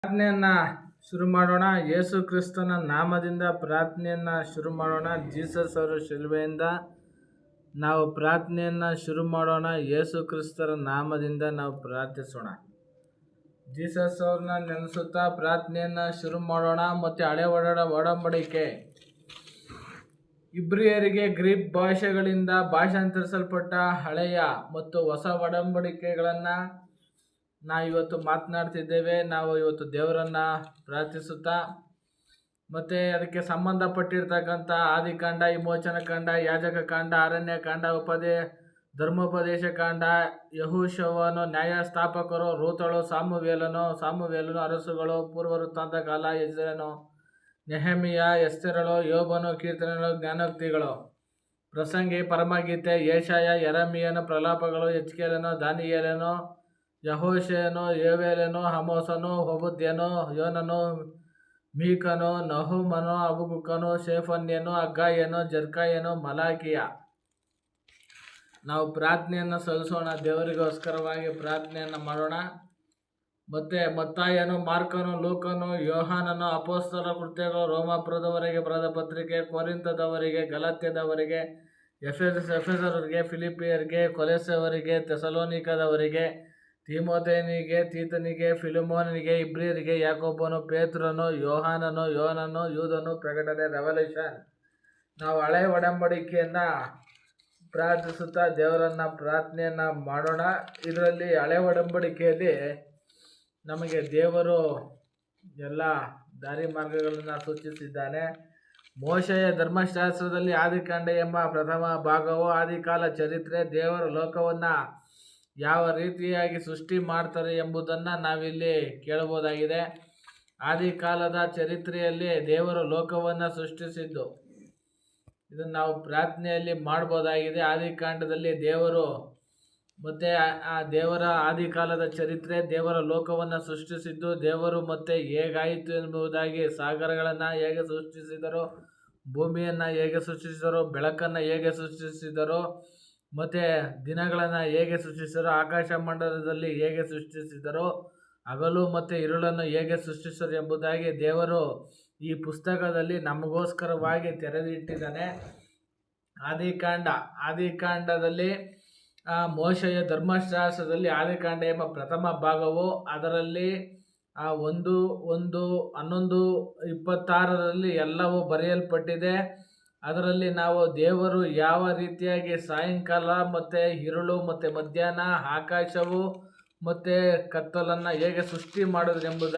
ಪ್ರಾರ್ಥನೆಯನ್ನ ಶುರು ಮಾಡೋಣ. ಯೇಸು ಕ್ರಿಸ್ತನ ನಾಮದಿಂದ ಪ್ರಾರ್ಥನೆಯನ್ನ ಶುರು ಮಾಡೋಣ. ಜೀಸಸ್ ಅವರ ಶಿಲುಬೆಯಿಂದ ನಾವು ಪ್ರಾರ್ಥನೆಯನ್ನ ಶುರು ಮಾಡೋಣ. ಯೇಸು ಕ್ರಿಸ್ತರ ನಾಮದಿಂದ ನಾವು ಪ್ರಾರ್ಥಿಸೋಣ. ಜೀಸಸ್ ಅವ್ರನ್ನ ನೆನೆಸುತ್ತಾ ಪ್ರಾರ್ಥನೆಯನ್ನ ಶುರು ಮಾಡೋಣ. ಮತ್ತೆ ಹಳೆ ಒಡಂಬಡಿಕೆ ಇಬ್ರಿಯರಿಗೆ ಗ್ರೀಕ್ ಭಾಷೆಗಳಿಂದ ಭಾಷಾಂತರಿಸಲ್ಪಟ್ಟ ಹಳೆಯ ಮತ್ತು ಹೊಸ ಒಡಂಬಡಿಕೆಗಳನ್ನು ನಾವು ಇವತ್ತು ಮಾತನಾಡ್ತಿದ್ದೇವೆ. ನಾವು ಇವತ್ತು ದೇವರನ್ನ ಪ್ರಾರ್ಥಿಸುತ್ತಾ ಮತ್ತು ಅದಕ್ಕೆ ಸಂಬಂಧಪಟ್ಟಿರ್ತಕ್ಕಂಥ ಆದಿಕಾಂಡ, ವಿಮೋಚನ ಕಾಂಡ, ಯಾಜಕ ಕಾಂಡ, ಅರಣ್ಯ ಕಾಂಡ, ಧರ್ಮೋಪದೇಶ ಕಾಂಡ, ಯೆಹೋಶುವನು, ನ್ಯಾಯಸ್ಥಾಪಕರು, ರೂತಳು, ಸಾಮುವೇಲನು, ಅರಸುಗಳು, ಪೂರ್ವವೃತ್ತಾಂತ ಕಾಲ, ಎಜ್ರನು, ನೆಹೆಮಿಯ, ಎಸ್ತೇರಳು, ಯೋಬನು, ಕೀರ್ತನೆಗಳು, ಜ್ಞಾನೋಕ್ತಿಗಳು, ಪ್ರಸಂಗಿ, ಪರಮಗೀತೆ, ಯೆಶಾಯ, ಯೆರೆಮೀಯನು, ಪ್ರಲಾಪಗಳು, ಹಿಜ್ಕೀಯನು, ದಾನಿಯೇಲನು, ಯೆಹೋಶುವನು, ಯೋವೇಲನು, ಆಮೋಸನು, ಓಬದ್ಯನು, ಯೋನನು, ಮೀಕನು, ನಹೂಮನು, ಹಬಕ್ಕೂಕನು, ಶೆಫನ್ಯನು, ಹಗ್ಗಾಯನು, ಜೆಕರ್ಯನು, ಮಲಾಕಿಯ. ನಾವು ಪ್ರಾರ್ಥನೆಯನ್ನು ಸಲ್ಲಿಸೋಣ. ದೇವರಿಗೋಸ್ಕರವಾಗಿ ಪ್ರಾರ್ಥನೆಯನ್ನು ಮಾಡೋಣ. ಮತ್ತೆ ಮತ್ತಾಯನು, ಮಾರ್ಕನು, ಲೂಕನು, ಯೋಹಾನನು, ಅಪೊಸ್ತಲರ ಕೃತ್ಯಗಳು, ರೋಮಾಪುರದವರಿಗೆ ಬರೆದ ಪತ್ರಿಕೆ, ಕೊರಿಂಥದವರಿಗೆ, ಗಲಾತ್ಯದವರಿಗೆ, ಎಫೆಸರವರಿಗೆ, ಫಿಲಿಪಿಯರಿಗೆ, ಕೊಲೊಸ್ಸೆಯವರಿಗೆ, ಥೆಸಲೋನಿಕದವರಿಗೆ, ತಿಮೋಥೆಯನಿಗೆ, ತೀತನಿಗೆ, ಫಿಲೆಮೋನನಿಗೆ, ಇಬ್ರಿಯರಿಗೆ, ಯಾಕೋಬನು, ಪೇತ್ರನು, ಯೋಹಾನನು, ಯೂದನು, ಪ್ರಕಟಣೆ, ರೆವಲ್ಯೂಷನ್. ನಾವು ಹಳೆ ಒಡಂಬಡಿಕೆಯನ್ನ ಪ್ರಾರ್ಥಿಸುತ್ತಾ ದೇವರನ್ನ ಪ್ರಾರ್ಥನೆಯನ್ನ ಮಾಡೋಣ. ಇದರಲ್ಲಿ ಹಳೆ ಒಡಂಬಡಿಕೆಯಲ್ಲಿ ನಮಗೆ ದೇವರು ಎಲ್ಲ ದಾರಿ ಮಾರ್ಗಗಳನ್ನು ಸೂಚಿಸಿದ್ದಾನೆ. ಮೋಶೆಯ ಧರ್ಮಶಾಸ್ತ್ರದಲ್ಲಿ ಆದಿಕಾಂಡ ಎಂಬ ಪ್ರಥಮ ಭಾಗವು ಆದಿಕಾಲ ಚರಿತ್ರೆ, ದೇವರ ಲೋಕವನ್ನು ಯಾವ ರೀತಿಯಾಗಿ ಸೃಷ್ಟಿ ಮಾಡ್ತಾರೆ ಎಂಬುದನ್ನು ನಾವಿಲ್ಲಿ ಕೇಳಬಹುದಾಗಿದೆ. ಆದಿಕಾಲದ ಚರಿತ್ರೆಯಲ್ಲಿ ದೇವರು ಲೋಕವನ್ನು ಸೃಷ್ಟಿಸಿದ್ದು ಇದನ್ನು ನಾವು ಪ್ರಾರ್ಥನೆಯಲ್ಲಿ ಮಾಡ್ಬೋದಾಗಿದೆ. ಆದಿಕಾಂಡದಲ್ಲಿ ದೇವರು ಮತ್ತು ಆ ದೇವರ ಆದಿಕಾಲದ ಚರಿತ್ರೆ, ದೇವರ ಲೋಕವನ್ನು ಸೃಷ್ಟಿಸಿದ್ದು, ದೇವರು ಮತ್ತೆ ಹೇಗಾಯಿತು ಎಂಬುದಾಗಿ, ಸಾಗರಗಳನ್ನು ಹೇಗೆ ಸೃಷ್ಟಿಸಿದರೋ, ಭೂಮಿಯನ್ನು ಹೇಗೆ ಸೃಷ್ಟಿಸಿದರೋ, ಬೆಳಕನ್ನು ಹೇಗೆ ಸೃಷ್ಟಿಸಿದರೋ, ಮತ್ತು ದಿನಗಳನ್ನು ಹೇಗೆ ಸೃಷ್ಟಿಸಿದರೋ, ಆಕಾಶ ಮಂಡಲದಲ್ಲಿ ಹೇಗೆ ಸೃಷ್ಟಿಸಿದರೋ, ಹಗಲು ಮತ್ತು ಇರುಳನ್ನು ಹೇಗೆ ಸೃಷ್ಟಿಸಿದರು ಎಂಬುದಾಗಿ ದೇವರು ಈ ಪುಸ್ತಕದಲ್ಲಿ ನಮಗೋಸ್ಕರವಾಗಿ ತೆರೆದಿಟ್ಟಿದ್ದಾನೆ. ಆದಿಕಾಂಡದಲ್ಲಿ ಮೋಶೆಯ ಧರ್ಮಶಾಸ್ತ್ರದಲ್ಲಿ ಆದಿಕಾಂಡ ಎಂಬ ಪ್ರಥಮ ಭಾಗವು ಅದರಲ್ಲಿ 1:11-26 ಎಲ್ಲವೂ ಬರೆಯಲ್ಪಟ್ಟಿದೆ. ಅದರಲ್ಲಿ ನಾವು ದೇವರು ಯಾವ ರೀತಿಯಾಗಿ ಸಾಯಂಕಾಲ ಮತ್ತು ಇರುಳು ಮತ್ತು ಮಧ್ಯಾಹ್ನ, ಆಕಾಶವು ಮತ್ತು ಕತ್ತಲನ್ನು ಹೇಗೆ ಸೃಷ್ಟಿ ಮಾಡಿದ್ರು ಎಂಬುದು